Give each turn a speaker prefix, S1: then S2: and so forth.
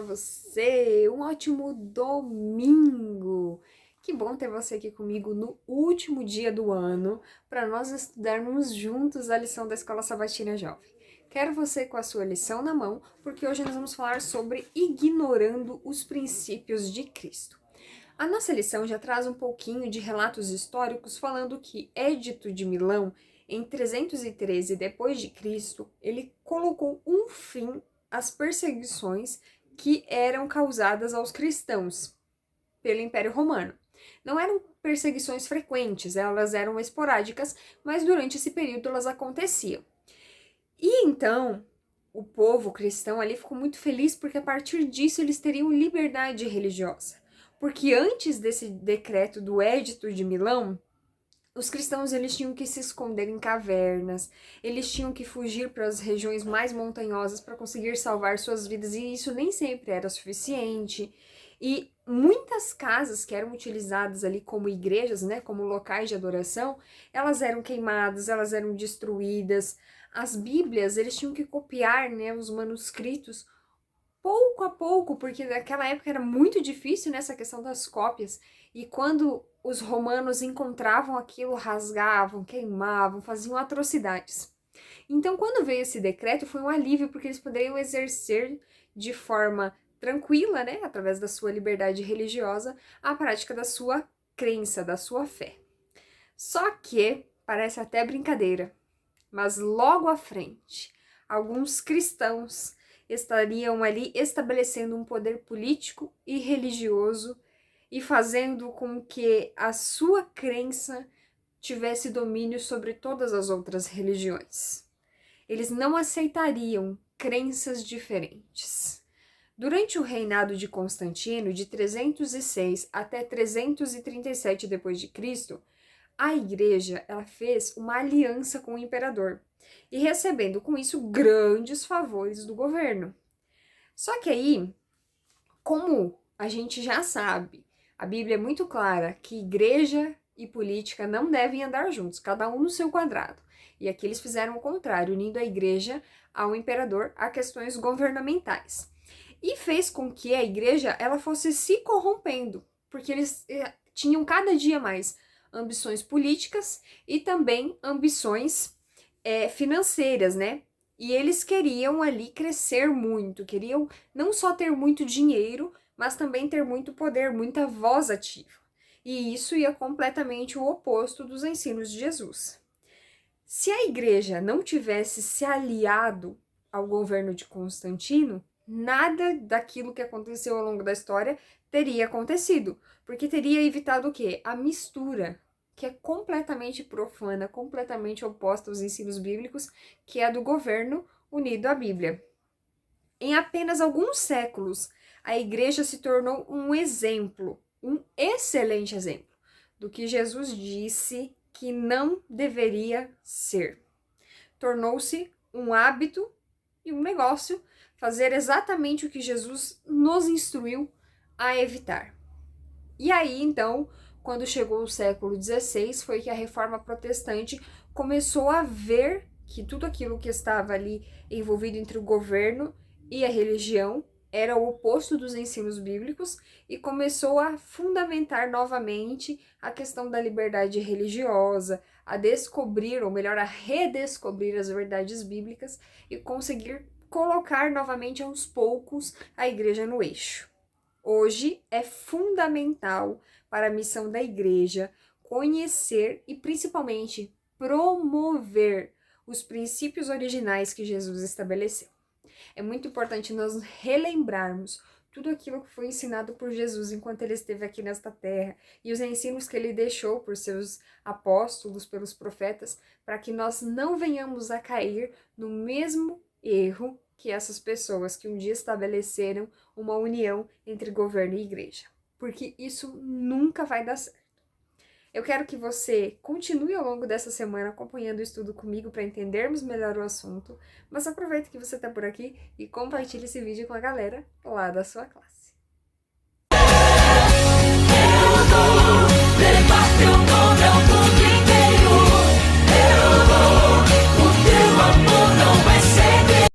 S1: você! Um ótimo domingo! Que bom ter você aqui comigo no último dia do ano para nós estudarmos juntos a lição da Escola Sabatina Jovem. Quero você com a sua lição na mão, porque hoje nós vamos falar sobre ignorando os princípios de Cristo. A nossa lição já traz um pouquinho de relatos históricos falando que Édito de Milão, em 313 depois de Cristo, ele colocou um fim às perseguições que eram causadas aos cristãos pelo Império Romano. Não eram perseguições frequentes, elas eram esporádicas, mas durante esse período elas aconteciam. E então, o povo cristão ali ficou muito feliz porque a partir disso eles teriam liberdade religiosa. Porque antes desse decreto do Édito de Milão, os cristãos eles tinham que se esconder em cavernas, eles tinham que fugir para as regiões mais montanhosas para conseguir salvar suas vidas, e isso nem sempre era suficiente. E muitas casas que eram utilizadas ali como igrejas, né, como locais de adoração, elas eram queimadas, elas eram destruídas. As Bíblias, eles tinham que copiar, né, os manuscritos pouco a pouco, porque naquela época era muito difícil nessa questão das cópias, e quando os romanos encontravam aquilo, rasgavam, queimavam, faziam atrocidades. Então, quando veio esse decreto, foi um alívio, porque eles poderiam exercer de forma tranquila, né, através da sua liberdade religiosa, a prática da sua crença, da sua fé. Só que, parece até brincadeira, mas logo à frente, alguns cristãos estariam ali estabelecendo um poder político e religioso e fazendo com que a sua crença tivesse domínio sobre todas as outras religiões. Eles não aceitariam crenças diferentes. Durante o reinado de Constantino, de 306 até 337 d.C., a igreja ela fez uma aliança com o imperador e recebendo com isso grandes favores do governo. Só que aí, como a gente já sabe, a Bíblia é muito clara que igreja e política não devem andar juntos, cada um no seu quadrado. E aqui eles fizeram o contrário, unindo a igreja ao imperador a questões governamentais. E fez com que a igreja ela fosse se corrompendo, porque eles tinham cada dia mais ambições políticas e também ambições financeiras, né? E eles queriam ali crescer muito, queriam não só ter muito dinheiro, mas também ter muito poder, muita voz ativa. E isso ia completamente o oposto dos ensinos de Jesus. Se a igreja não tivesse se aliado ao governo de Constantino, nada daquilo que aconteceu ao longo da história teria acontecido, porque teria evitado o quê? A mistura, que é completamente profana, completamente oposta aos ensinos bíblicos, que é a do governo unido à Bíblia. Em apenas alguns séculos, a igreja se tornou um exemplo, um excelente exemplo, do que Jesus disse que não deveria ser. Tornou-se um hábito e um negócio fazer exatamente o que Jesus nos instruiu a evitar. E aí, então, quando chegou o século XVI, foi que a reforma protestante começou a ver que tudo aquilo que estava ali envolvido entre o governo e a religião era o oposto dos ensinos bíblicos e começou a fundamentar novamente a questão da liberdade religiosa, a descobrir, ou melhor, a redescobrir as verdades bíblicas e conseguir colocar novamente aos poucos a igreja no eixo. Hoje é fundamental para a missão da igreja conhecer e principalmente promover os princípios originais que Jesus estabeleceu. É muito importante nós relembrarmos tudo aquilo que foi ensinado por Jesus enquanto ele esteve aqui nesta terra e os ensinos que ele deixou por seus apóstolos, pelos profetas, para que nós não venhamos a cair no mesmo erro que essas pessoas que um dia estabeleceram uma união entre governo e igreja. Porque isso nunca vai dar certo. Eu quero que você continue ao longo dessa semana acompanhando o estudo comigo para entendermos melhor o assunto, mas aproveita que você está por aqui e compartilhe esse vídeo com a galera lá da sua classe.